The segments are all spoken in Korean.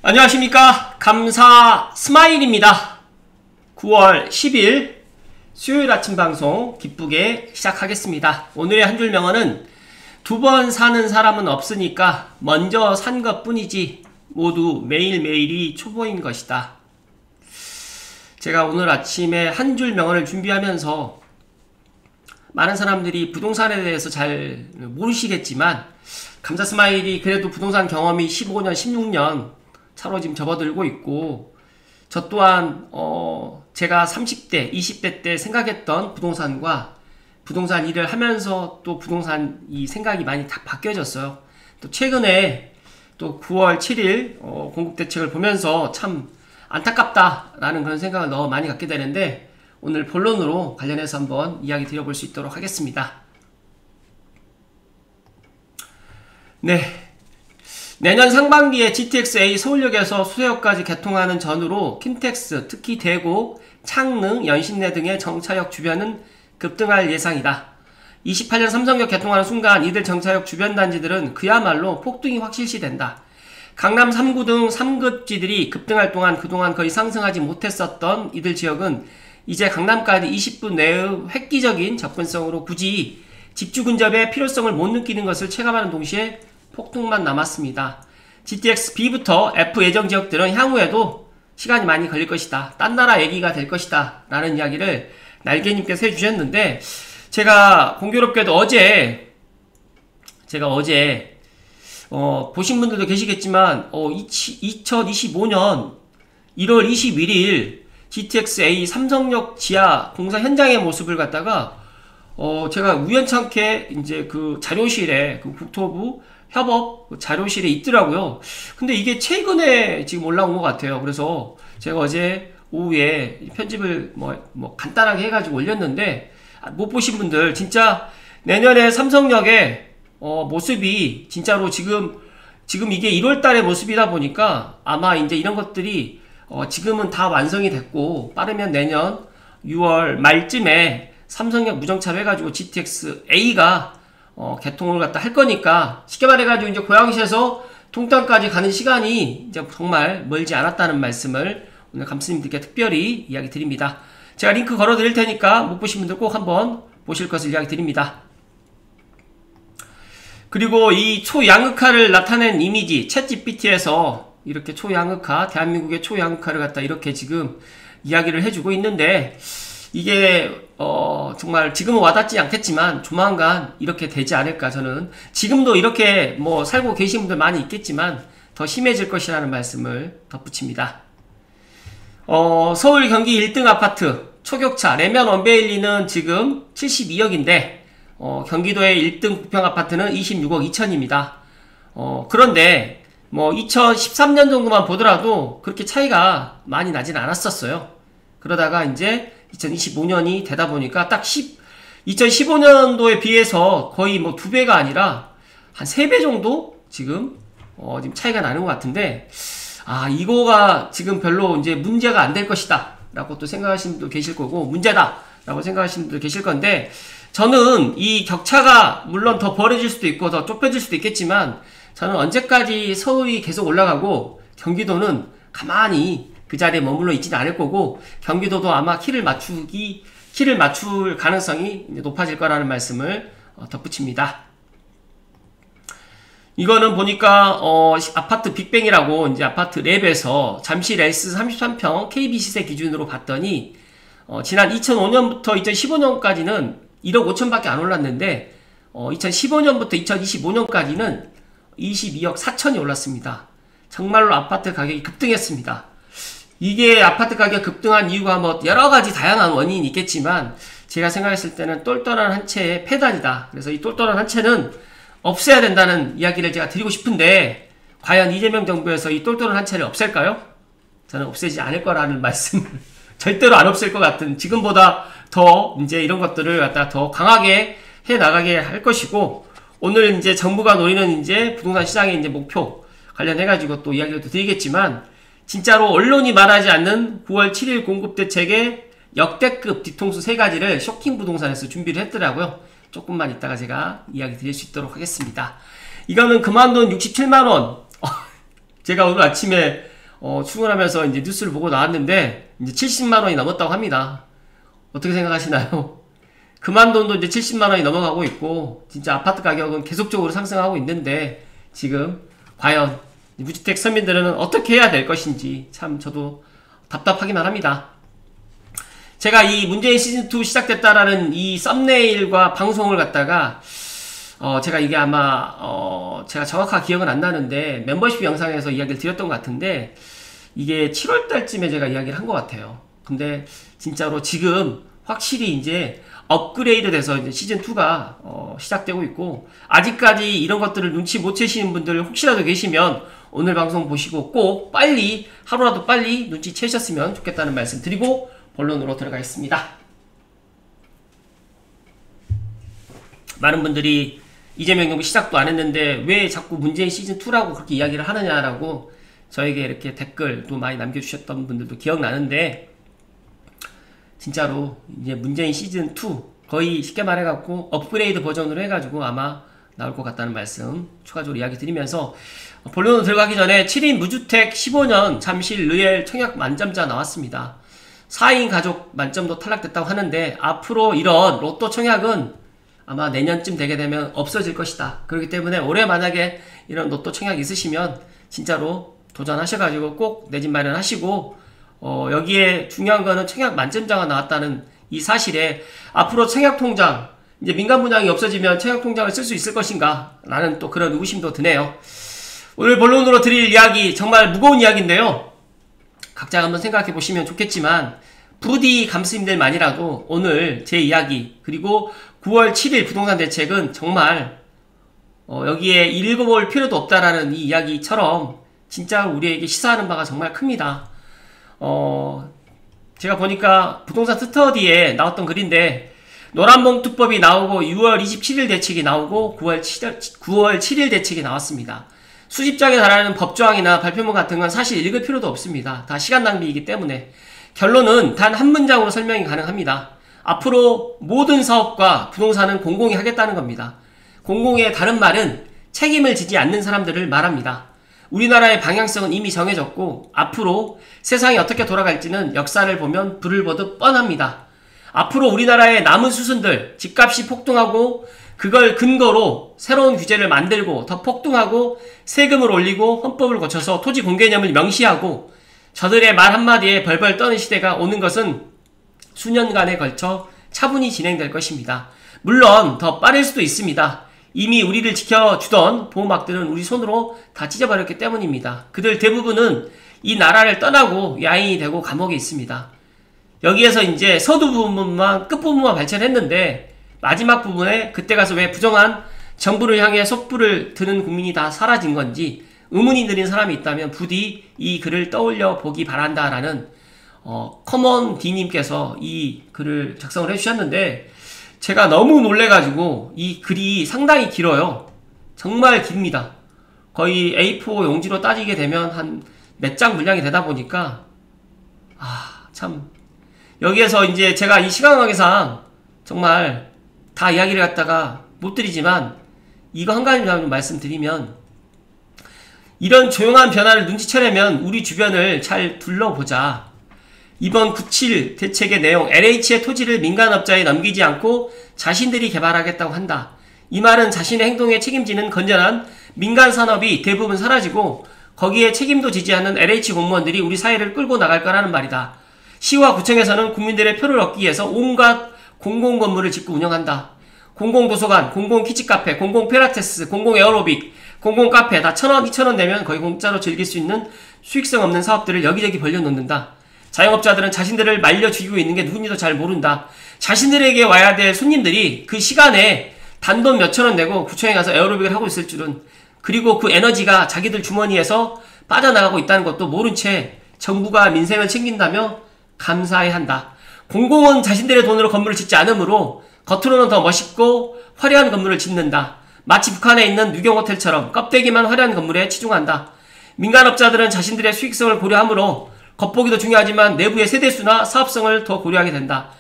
안녕하십니까. 감사 스마일입니다. 9월 10일 수요일 아침 방송 기쁘게 시작하겠습니다. 오늘의 한 줄 명언은 두 번 사는 사람은 없으니까 먼저 산 것 뿐이지 모두 매일매일이 초보인 것이다. 제가 오늘 아침에 한 줄 명언을 준비하면서 많은 사람들이 부동산에 대해서 잘 모르시겠지만 감사 스마일이 그래도 부동산 경험이 15년, 16년 차로 지금 접어들고 있고, 저 또한 제가 30대, 20대 때 생각했던 부동산과 부동산 일을 하면서 또 부동산 이 생각이 많이 다 바뀌어졌어요. 또 최근에 또 9월 7일 공급대책을 보면서 참 안타깝다라는 그런 생각을 너무 많이 갖게 되는데, 오늘 본론으로 관련해서 한번 이야기 드려볼 수 있도록 하겠습니다. 네. 내년 상반기에 GTX-A 서울역에서 수서역까지 개통하는 전후로 킨텍스, 특히 대구, 창릉, 연신내 등의 정차역 주변은 급등할 예상이다. 28년 삼성역 개통하는 순간 이들 정차역 주변 단지들은 그야말로 폭등이 확실시된다. 강남 3구 등 3급지들이 급등할 동안 그동안 거의 상승하지 못했었던 이들 지역은 이제 강남까지 20분 내의 획기적인 접근성으로 굳이 직주 근접의 필요성을 못 느끼는 것을 체감하는 동시에 폭등만 남았습니다. GTX-B부터 F 예정 지역들은 향후에도 시간이 많이 걸릴 것이다. 딴 나라 얘기가 될 것이다. 라는 이야기를 날개님께서 해주셨는데, 제가 공교롭게도 어제 보신 분들도 계시겠지만 2025년 1월 21일 GTX-A 삼성역 지하 공사 현장의 모습을 갖다가 제가 우연찮게 이제 그 자료실에 그 국토부 협업 자료실에 있더라고요. 근데 이게 최근에 지금 올라온 것 같아요. 그래서 제가 어제 오후에 편집을 뭐 간단하게 해가지고 올렸는데, 못 보신 분들 진짜 내년에 삼성역의 모습이 진짜로 지금 이게 1월달의 모습이다 보니까 아마 이제 이런 것들이 지금은 다 완성이 됐고, 빠르면 내년 6월 말쯤에 삼성역 무정차로 해가지고 GTX-A가 개통을 갖다 할 거니까, 쉽게 말해가지고 이제 고양시에서 통탄까지 가는 시간이 이제 정말 멀지 않았다는 말씀을 오늘 감스님들께 특별히 이야기 드립니다. 제가 링크 걸어 드릴 테니까 못 보신 분들 꼭 한번 보실 것을 이야기 드립니다. 그리고 이 초양극화를 나타낸 이미지 챗GPT에서 이렇게 초양극화, 대한민국의 초양극화를 갖다 이렇게 지금 이야기를 해주고 있는데, 이게 정말 지금은 와닿지 않겠지만 조만간 이렇게 되지 않을까. 저는 지금도 이렇게 뭐 살고 계신 분들 많이 있겠지만 더 심해질 것이라는 말씀을 덧붙입니다. 서울 경기 1등 아파트 초격차 레면 원베일리는 지금 72억인데 경기도의 1등 구평 아파트는 26억 2천입니다. 그런데 뭐 2013년 정도만 보더라도 그렇게 차이가 많이 나진 않았었어요. 그러다가 이제 2025년이 되다 보니까 딱 2015년도에 비해서 거의 뭐 2배가 아니라 한 3배 정도 지금 차이가 나는 것 같은데, 이거가 지금 별로 이제 문제가 안 될 것이다 라고 또 생각하시는 분도 계실 거고, 문제다 라고 생각하시는 분도 계실 건데, 저는 이 격차가 물론 더 벌어질 수도 있고 더 좁혀질 수도 있겠지만, 저는 언제까지 서울이 계속 올라가고 경기도는 가만히 그 자리에 머물러 있지는 않을 거고, 경기도도 아마 키를 맞출 가능성이 높아질 거라는 말씀을 덧붙입니다. 이거는 보니까 아파트 빅뱅이라고 이제 아파트 랩에서 잠실 S 33평 KB 시세 기준으로 봤더니 지난 2005년부터 2015년까지는 1억 5천밖에 안 올랐는데 2015년부터 2025년까지는 22억 4천이 올랐습니다. 정말로 아파트 가격이 급등했습니다. 이게 아파트 가격 급등한 이유가 뭐 여러가지 다양한 원인이 있겠지만, 제가 생각했을 때는 똘똘한 한 채의 폐단이다. 그래서 이 똘똘한 한 채는 없애야 된다는 이야기를 제가 드리고 싶은데, 과연 이재명 정부에서 이 똘똘한 한 채를 없앨까요? 저는 없애지 않을 거라는 말씀을 절대로 안 없앨 것 같은, 지금보다 더 이제 이런 것들을 갖다 더 강하게 해 나가게 할 것이고, 오늘 이제 정부가 노리는 이제 부동산 시장의 이제 목표 관련해가지고 또 이야기를 또 드리겠지만, 진짜로 언론이 말하지 않는 9월 7일 공급대책의 역대급 뒤통수 3가지를 쇼킹 부동산에서 준비를 했더라고요. 조금만 이따가 제가 이야기 드릴 수 있도록 하겠습니다. 이거는 그만둔 67만원. 제가 오늘 아침에 출근하면서 이제 뉴스를 보고 나왔는데 이제 70만 원이 넘었다고 합니다. 어떻게 생각하시나요? 그만 돈도 이제 70만 원이 넘어가고 있고 진짜 아파트 가격은 계속적으로 상승하고 있는데 지금 과연 무주택 서민들은 어떻게 해야 될 것인지 참 저도 답답하기만 합니다. 제가 이 문재인 시즌2 시작됐다라는 이 썸네일과 방송을 갖다가 제가 이게 아마 제가 정확하게 기억은 안 나는데 멤버십 영상에서 이야기를 드렸던 것 같은데 이게 7월달쯤에 제가 이야기를 한 것 같아요. 근데 진짜로 지금 확실히 이제 업그레이드 돼서 이제 시즌2가 시작되고 있고 아직까지 이런 것들을 눈치 못 채시는 분들 혹시라도 계시면 오늘 방송 보시고 꼭 빨리 하루라도 빨리 눈치 채셨으면 좋겠다는 말씀 드리고 본론으로 들어가겠습니다. 많은 분들이 이재명 정부 시작도 안 했는데 왜 자꾸 문재인 시즌2라고 그렇게 이야기를 하느냐라고 저에게 이렇게 댓글도 많이 남겨주셨던 분들도 기억나는데 진짜로 이제 문재인 시즌2 거의 쉽게 말해갖고 업그레이드 버전으로 해가지고 아마 나올 것 같다는 말씀 추가적으로 이야기 드리면서 본론으로 들어가기 전에 7인 무주택 15년 잠실 르엘 청약 만점자 나왔습니다. 4인 가족 만점도 탈락됐다고 하는데 앞으로 이런 로또 청약은 아마 내년쯤 되게 되면 없어질 것이다. 그렇기 때문에 올해 만약에 이런 로또 청약 있으시면 진짜로 도전하셔가지고 꼭 내 집 마련하시고 여기에 중요한 거는 청약 만점자가 나왔다는 이 사실에 앞으로 청약통장 이제 민간 분양이 없어지면 청약통장을 쓸 수 있을 것인가 라는 또 그런 의구심도 드네요. 오늘 본론으로 드릴 이야기 정말 무거운 이야기인데요. 각자 한번 생각해 보시면 좋겠지만 부디 감스님들만이라도 오늘 제 이야기 그리고 9월 7일 부동산 대책은 정말 여기에 읽어볼 필요도 없다라는 이 이야기처럼 진짜 우리에게 시사하는 바가 정말 큽니다. 제가 보니까 부동산 스터디에 나왔던 글인데 노란봉투법이 나오고 6월 27일 대책이 나오고 9월 7일 대책이 나왔습니다. 수십 장에 달하는 법조항이나 발표문 같은 건 사실 읽을 필요도 없습니다. 다 시간 낭비이기 때문에 결론은 단 한 문장으로 설명이 가능합니다. 앞으로 모든 사업과 부동산은 공공이 하겠다는 겁니다. 공공의 다른 말은 책임을 지지 않는 사람들을 말합니다. 우리나라의 방향성은 이미 정해졌고 앞으로 세상이 어떻게 돌아갈지는 역사를 보면 불을 보듯 뻔합니다. 앞으로 우리나라의 남은 수순들 집값이 폭등하고 그걸 근거로 새로운 규제를 만들고 더 폭등하고 세금을 올리고 헌법을 고쳐서 토지 공개념을 명시하고 저들의 말 한마디에 벌벌 떠는 시대가 오는 것은 수년간에 걸쳐 차분히 진행될 것입니다. 물론 더 빠를 수도 있습니다. 이미 우리를 지켜주던 보호막들은 우리 손으로 다 찢어버렸기 때문입니다. 그들 대부분은 이 나라를 떠나고 야인이 되고 감옥에 있습니다. 여기에서 이제 서두 부분만 끝부분만 발전했는데 마지막 부분에 그때 가서 왜 부정한 정부를 향해 촛불을 드는 국민이 다 사라진 건지 의문이 드는 사람이 있다면 부디 이 글을 떠올려 보기 바란다라는 커먼 D님께서 이 글을 작성을 해주셨는데 제가 너무 놀래가지고 이 글이 상당히 길어요. 정말 깁니다. 거의 A4 용지로 따지게 되면 한 몇 장 분량이 되다 보니까 참 여기에서 이제 제가 이 시간 관계상 정말 다 이야기를 갖다가 못 드리지만 이거 한 가지만 말씀드리면 이런 조용한 변화를 눈치채려면 우리 주변을 잘 둘러보자. 이번 97 대책의 내용 LH의 토지를 민간업자에 넘기지 않고 자신들이 개발하겠다고 한다. 이 말은 자신의 행동에 책임지는 건전한 민간산업이 대부분 사라지고 거기에 책임도 지지 않는 LH 공무원들이 우리 사회를 끌고 나갈 거라는 말이다. 시와 구청에서는 국민들의 표를 얻기 위해서 온갖 공공건물을 짓고 운영한다. 공공도서관, 공공키즈카페, 공공필라테스, 공공에어로빅, 공공카페 다 1,000원, 2,000원 내면 거의 공짜로 즐길 수 있는 수익성 없는 사업들을 여기저기 벌려놓는다. 자영업자들은 자신들을 말려 죽이고 있는 게 누군지도 잘 모른다. 자신들에게 와야 될 손님들이 그 시간에 단돈 몇천원 내고 구청에 가서 에어로빅을 하고 있을 줄은, 그리고 그 에너지가 자기들 주머니에서 빠져나가고 있다는 것도 모른 채 정부가 민생을 챙긴다며 감사해야 한다. 공공은 자신들의 돈으로 건물을 짓지 않으므로 겉으로는 더 멋있고 화려한 건물을 짓는다. 마치 북한에 있는 유경호텔처럼 껍데기만 화려한 건물에 치중한다. 민간업자들은 자신들의 수익성을 고려하므로 겉보기도 중요하지만 내부의 세대수나 사업성을 더 고려하게 된다.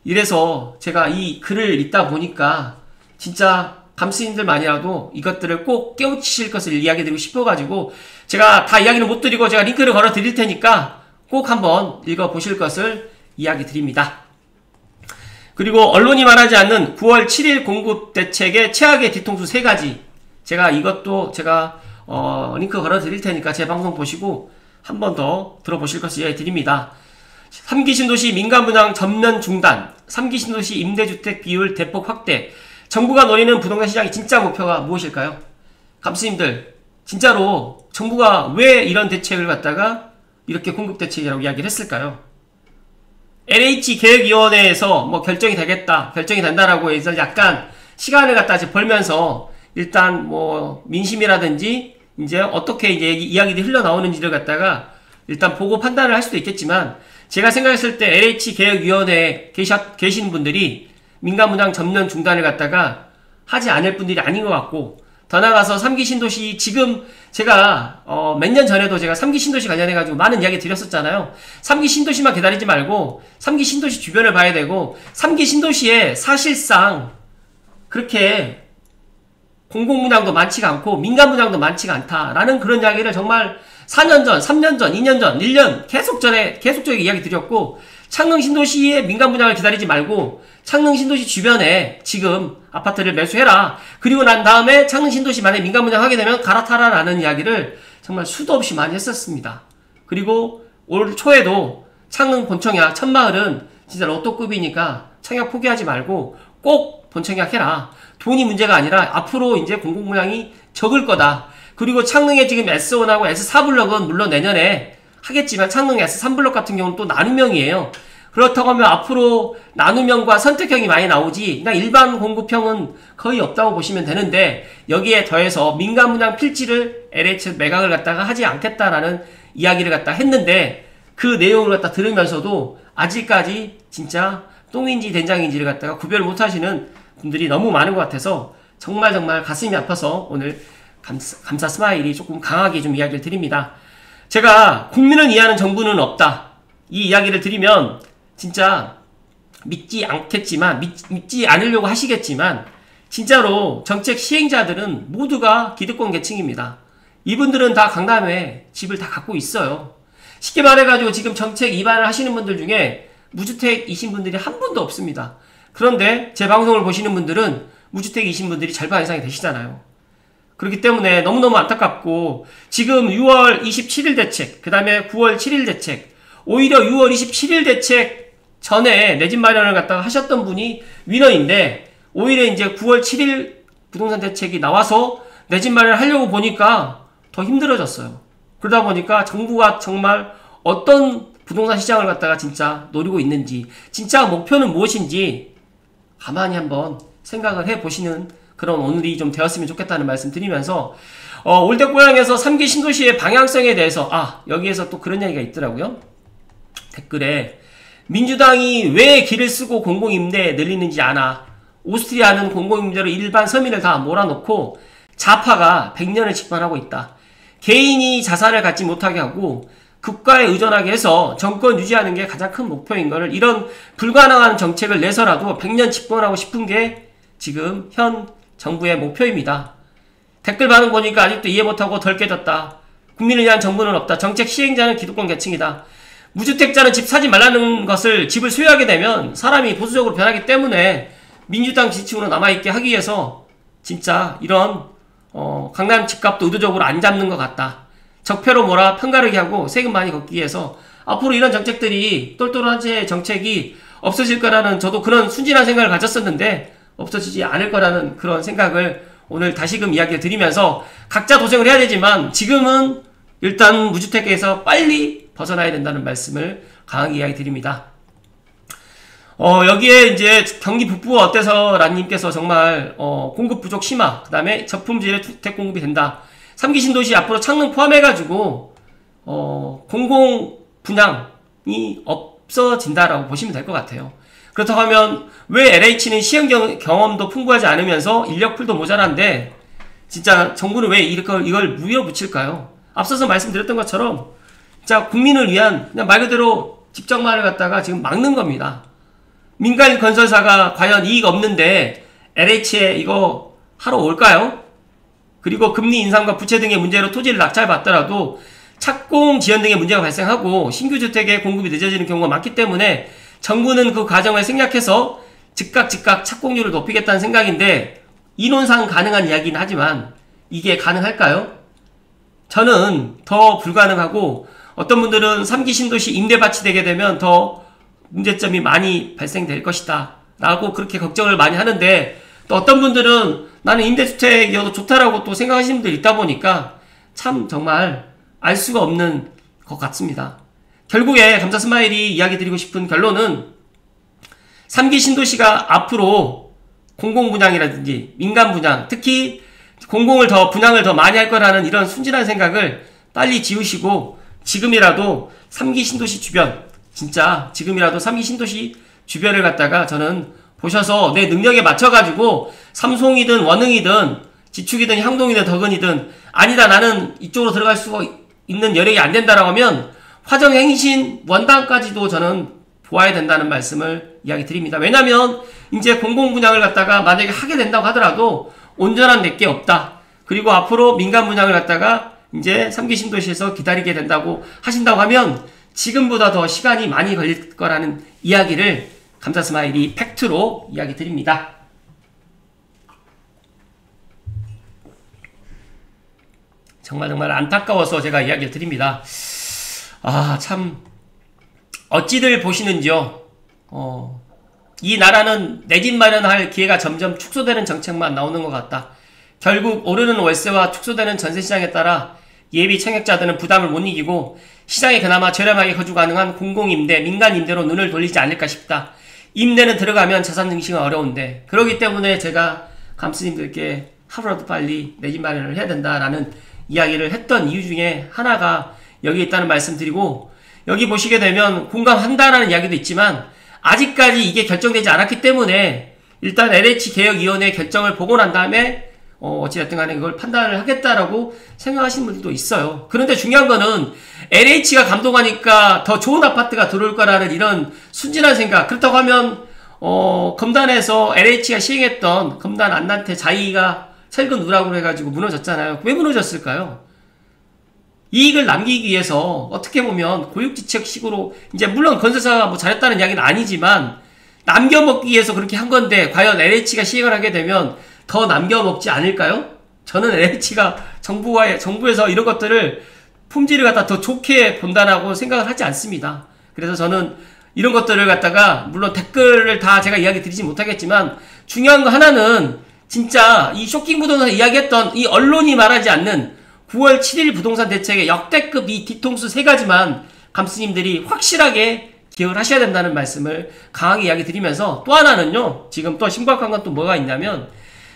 이래서 제가 이 글을 읽다 보니까 진짜 감스님들만이라도 이것들을 꼭 깨우치실 것을 이야기 드리고 싶어가지고 제가 다 이야기는 못 드리고 제가 링크를 걸어 드릴 테니까 꼭 한번 읽어보실 것을 이야기 드립니다. 그리고 언론이 말하지 않는 9월 7일 공급 대책의 최악의 뒤통수 3가지, 제가 이것도 제가 링크 걸어 드릴 테니까 제 방송 보시고 한 번 더 들어보실 것을 이야기 드립니다. 3기 신도시 민간 분양 전면 중단, 3기 신도시 임대주택 비율 대폭 확대, 정부가 노리는 부동산 시장의 진짜 목표가 무엇일까요? 감스님들, 진짜로 정부가 왜 이런 대책을 갖다가 이렇게 공급 대책이라고 이야기를 했을까요? LH계획위원회에서 뭐 결정이 되겠다, 결정이 된다라고 해서 약간 시간을 갖다 벌면서 일단 뭐 민심이라든지 이제 어떻게 이제 이야기들이 흘러나오는지를 갖다가 일단 보고 판단을 할 수도 있겠지만, 제가 생각했을 때 LH계획위원회에 계신 분들이 민간 분양 전면 중단을 갖다가 하지 않을 분들이 아닌 것 같고, 더 나아가서 3기 신도시, 지금 제가 몇 년 전에도 제가 3기 신도시 관련해가지고 많은 이야기 드렸었잖아요. 3기 신도시만 기다리지 말고 3기 신도시 주변을 봐야 되고, 3기 신도시에 사실상 그렇게 공공분양도 많지가 않고 민간분양도 많지가 않다라는 그런 이야기를 정말 4년 전, 3년 전, 2년 전, 1년 계속적으로 이야기 드렸고, 창릉 신도시의 민간분양을 기다리지 말고 창릉 신도시 주변에 지금 아파트를 매수해라. 그리고 난 다음에 창릉 신도시만에 민간분양 하게 되면 갈아타라 라는 이야기를 정말 수도 없이 많이 했었습니다. 그리고 올 초에도 창릉 본청약 천마을은 진짜 로또급이니까 청약 포기하지 말고 꼭 본청약 해라. 돈이 문제가 아니라 앞으로 이제 공공분양이 적을 거다. 그리고 창릉에 지금 S1하고 S4블럭은 물론 내년에 하겠지만 창릉 S3블럭 같은 경우는 또 나눔형이에요. 그렇다고 하면 앞으로 나눔형과 선택형이 많이 나오지 그냥 일반 공급형은 거의 없다고 보시면 되는데, 여기에 더해서 민간분양 필지를 LH 매각을 갖다가 하지 않겠다라는 이야기를 갖다 했는데, 그 내용을 갖다 들으면서도 아직까지 진짜 똥인지 된장인지를 갖다가 구별을 못 하시는 분들이 너무 많은 것 같아서 정말 가슴이 아파서 오늘 감사 스마일이 조금 강하게 좀 이야기를 드립니다. 제가 국민을 이해하는 정부는 없다, 이 이야기를 드리면 진짜 믿지 않겠지만, 믿지 않으려고 하시겠지만, 진짜로 정책 시행자들은 모두가 기득권 계층입니다. 이분들은 다 강남에 집을 다 갖고 있어요. 쉽게 말해가지고 지금 정책 위반을 하시는 분들 중에 무주택이신 분들이 한 분도 없습니다. 그런데 제 방송을 보시는 분들은 무주택이신 분들이 절반 이상이 되시잖아요. 그렇기 때문에 너무너무 안타깝고, 지금 6월 27일 대책, 그 다음에 9월 7일 대책, 오히려 6월 27일 대책 전에 내 집 마련을 갖다가 하셨던 분이 위너인데, 오히려 이제 9월 7일 부동산 대책이 나와서 내 집 마련을 하려고 보니까 더 힘들어졌어요. 그러다 보니까 정부가 정말 어떤 부동산 시장을 갖다가 진짜 노리고 있는지, 진짜 목표는 무엇인지 가만히 한번 생각을 해보시는 그런 오늘이 좀 되었으면 좋겠다는 말씀 드리면서, 올대고향에서 3기 신도시의 방향성에 대해서, 여기에서 또 그런 이야기가 있더라고요. 댓글에 민주당이 왜 길을 쓰고 공공임대 늘리는지 아나. 오스트리아는 공공임대로 일반 서민을 다 몰아놓고 좌파가 100년을 집권하고 있다. 개인이 자산을 갖지 못하게 하고 국가에 의존하게 해서 정권 유지하는 게 가장 큰 목표인 거를, 이런 불가능한 정책을 내서라도 100년 집권하고 싶은 게 지금 현 정부의 목표입니다. 댓글 반응 보니까 아직도 이해 못하고 덜 깨졌다. 국민을 위한 정부는 없다. 정책 시행자는 기득권 계층이다. 무주택자는 집 사지 말라는 것을, 집을 소유하게 되면 사람이 보수적으로 변하기 때문에 민주당 지지층으로 남아있게 하기 위해서 진짜 이런 강남 집값도 의도적으로 안 잡는 것 같다. 적폐로 몰아 편가르기 하고 세금 많이 걷기 위해서 앞으로 이런 정책들이, 똘똘한 정책이 없어질 거라는, 저도 그런 순진한 생각을 가졌었는데 없어지지 않을 거라는 그런 생각을 오늘 다시금 이야기를 드리면서, 각자 도생을 해야 되지만 지금은 일단 무주택에서 빨리 벗어나야 된다는 말씀을 강하게 이야기 드립니다. 여기에 이제 경기 북부 어때서 라님께서 정말 공급 부족 심화, 그 다음에 저품질의 주택 공급이 된다. 3기 신도시 앞으로 창릉 포함해가지고 공공 분양이 없어진다라고 보시면 될 것 같아요. 그렇다고 하면 왜 LH는 시행 경험도 풍부하지 않으면서 인력풀도 모자란데 진짜 정부는 왜 이걸 물어붙일까요? 앞서서 말씀드렸던 것처럼 진짜 국민을 위한, 그냥 말 그대로 집정만을 갖다가 지금 막는 겁니다. 민간 건설사가 과연 이익 없는데 LH에 이거 하러 올까요? 그리고 금리 인상과 부채 등의 문제로 토지를 낙찰받더라도 착공 지연 등의 문제가 발생하고 신규 주택의 공급이 늦어지는 경우가 많기 때문에 정부는 그 과정을 생략해서 즉각 착공률을 높이겠다는 생각인데, 이론상 가능한 이야기는 하지만 이게 가능할까요? 저는 더 불가능하고, 어떤 분들은 3기 신도시 임대밭이 되게 되면 더 문제점이 많이 발생될 것이다 라고 그렇게 걱정을 많이 하는데, 또 어떤 분들은 나는 임대주택이어도 좋다라고 또 생각하시는 분들이 있다 보니까 참 정말 알 수가 없는 것 같습니다. 결국에 감사스마일이 이야기 드리고 싶은 결론은, 3기 신도시가 앞으로 공공분양이라든지 민간분양, 특히 공공을 더 분양을 더 많이 할 거라는 이런 순진한 생각을 빨리 지우시고, 지금이라도 3기 신도시 주변, 진짜 지금이라도 3기 신도시 주변을 갖다가 저는 보셔서 내 능력에 맞춰가지고 삼송이든 원흥이든 지축이든 향동이든 덕은이든, 아니다 나는 이쪽으로 들어갈 수 있는 여력이 안 된다라고 하면 화정행신 원당까지도 저는 보아야 된다는 말씀을 이야기 드립니다. 왜냐면 이제 공공분양을 갖다가 만약에 하게 된다고 하더라도 온전한 내게 없다. 그리고 앞으로 민간분양을 갖다가 이제 3기 신도시에서 기다리게 된다고 하신다고 하면 지금보다 더 시간이 많이 걸릴 거라는 이야기를 감사스마일이 팩트로 이야기 드립니다. 정말 안타까워서 제가 이야기를 드립니다. 참 어찌들 보시는지요. 이 나라는 내 집 마련할 기회가 점점 축소되는 정책만 나오는 것 같다. 결국 오르는 월세와 축소되는 전세시장에 따라 예비 청약자들은 부담을 못 이기고 시장에 그나마 저렴하게 거주 가능한 공공임대, 민간임대로 눈을 돌리지 않을까 싶다. 임대는 들어가면 자산 증식은 어려운데, 그렇기 때문에 제가 감스님들께 하루라도 빨리 내 집 마련을 해야 된다라는 이야기를 했던 이유 중에 하나가 여기 있다는 말씀 드리고, 여기 보시게 되면 공감한다라는 이야기도 있지만 아직까지 이게 결정되지 않았기 때문에 일단 LH개혁위원회 결정을 보고 난 다음에 어찌됐든 간에 그걸 판단을 하겠다라고 생각하시는 분들도 있어요. 그런데 중요한 거는 LH가 감독하니까 더 좋은 아파트가 들어올 거라는 이런 순진한 생각. 그렇다고 하면 검단에서 LH가 시행했던 검단 안단태 자의가 철근 누락으로 해가지고 무너졌잖아요. 왜 무너졌을까요? 이익을 남기기 위해서 어떻게 보면 고육지책식으로, 이제 물론 건설사가 뭐 잘했다는 이야기는 아니지만 남겨먹기 위해서 그렇게 한 건데, 과연 LH가 시행을 하게 되면 더 남겨먹지 않을까요? 저는 LH가 정부에서 이런 것들을 품질을 갖다 더 좋게 본다라고 생각을 하지 않습니다. 그래서 저는 이런 것들을 갖다가, 물론 댓글을 다 제가 이야기 드리지 못하겠지만 중요한 거 하나는, 진짜 이 쇼킹 부동산 이야기했던 이 언론이 말하지 않는 9월 7일 부동산 대책의 역대급 이 뒤통수 3가지만 감스님들이 확실하게 기억을 하셔야 된다는 말씀을 강하게 이야기 드리면서, 또 하나는요, 지금 또 심각한 건 또 뭐가 있냐면,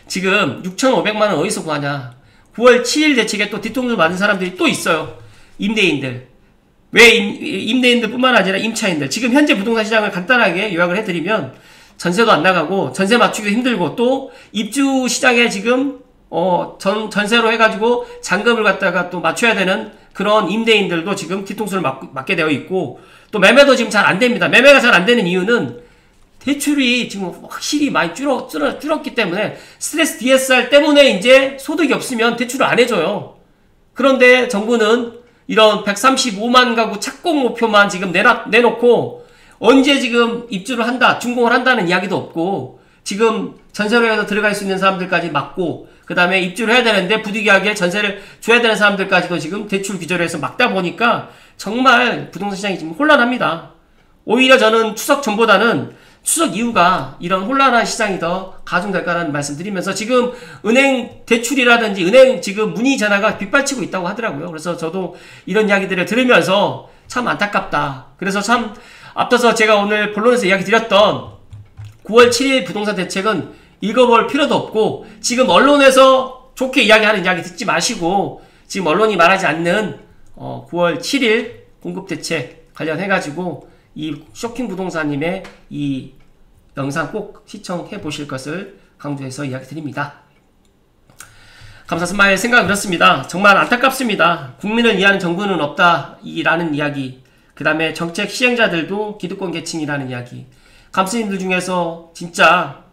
지금 6,500만원 어디서 구하냐. 9월 7일 대책에 또 뒤통수 맞은 사람들이 또 있어요. 임대인들. 왜 임대인들 뿐만 아니라 임차인들. 지금 현재 부동산 시장을 간단하게 요약을 해드리면, 전세도 안 나가고 전세 맞추기도 힘들고, 또 입주 시장에 지금 전세로 해가지고 잔금을 갖다가 또 맞춰야 되는 그런 임대인들도 지금 뒤통수를 맞게 되어 있고, 또 매매도 지금 잘 안 됩니다. 매매가 잘 안 되는 이유는 대출이 지금 확실히 많이 줄었기 때문에, 스트레스 DSR 때문에 이제 소득이 없으면 대출을 안 해줘요. 그런데 정부는 이런 135만 가구 착공 목표만 지금 내놓고, 언제 지금 입주를 한다, 준공을 한다는 이야기도 없고, 지금 전세로 해서 들어갈 수 있는 사람들까지 막고, 그 다음에 입주를 해야 되는데 부득이하게 전세를 줘야 되는 사람들까지도 지금 대출 기절해서 막다 보니까 정말 부동산 시장이 지금 혼란합니다. 오히려 저는 추석 전보다는 추석 이후가 이런 혼란한 시장이 더 가중될 거라는 말씀 드리면서, 지금 은행 대출이라든지 은행 지금 문의 전화가 빗발치고 있다고 하더라고요. 그래서 저도 이런 이야기들을 들으면서 참 안타깝다. 그래서 참 앞서서 제가 오늘 본론에서 이야기 드렸던 9월 7일 부동산 대책은 읽어볼 필요도 없고, 지금 언론에서 좋게 이야기하는 이야기 듣지 마시고, 지금 언론이 말하지 않는 9월 7일 공급대책 관련해가지고 이 쇼킹 부동산님의 이 영상 꼭 시청해 보실 것을 강조해서 이야기 드립니다. 감사스마일 생각은 그렇습니다. 정말 안타깝습니다. 국민을 이해하는 정부는 없다 라는 이야기, 그 다음에 정책 시행자들도 기득권 계층이라는 이야기, 감스님들 중에서 진짜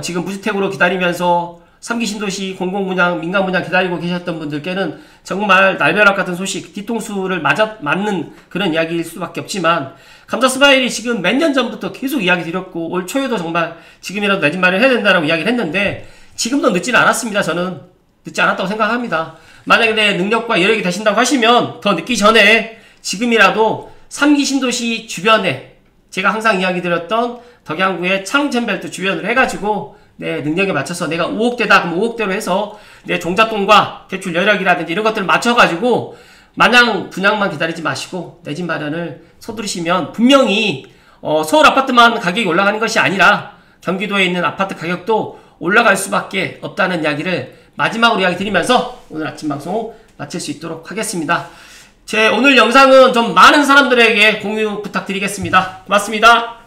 지금 무주택으로 기다리면서 3기 신도시 공공분양, 민간분양 기다리고 계셨던 분들께는 정말 날벼락 같은 소식, 뒤통수를 맞는 그런 이야기일 수밖에 없지만, 감자스마일이 지금 몇 년 전부터 계속 이야기 드렸고, 올 초에도 정말 지금이라도 내 집 마련해야 된다라고 이야기를 했는데, 지금도 늦지는 않았습니다. 저는 늦지 않았다고 생각합니다. 만약에 내 능력과 여력이 되신다고 하시면 더 늦기 전에 지금이라도 3기 신도시 주변에 제가 항상 이야기 드렸던 덕양구의 창천벨트 주변으로 해가지고 내 능력에 맞춰서 내가 5억대다 그럼 5억대로 해서 내 종잣돈과 대출 여력이라든지 이런 것들을 맞춰가지고 마냥 분양만 기다리지 마시고 내 집 마련을 서두르시면 분명히 서울 아파트만 가격이 올라가는 것이 아니라 경기도에 있는 아파트 가격도 올라갈 수밖에 없다는 이야기를 마지막으로 이야기 드리면서 오늘 아침 방송 마칠 수 있도록 하겠습니다. 제 오늘 영상은 좀 많은 사람들에게 공유 부탁드리겠습니다. 고맙습니다.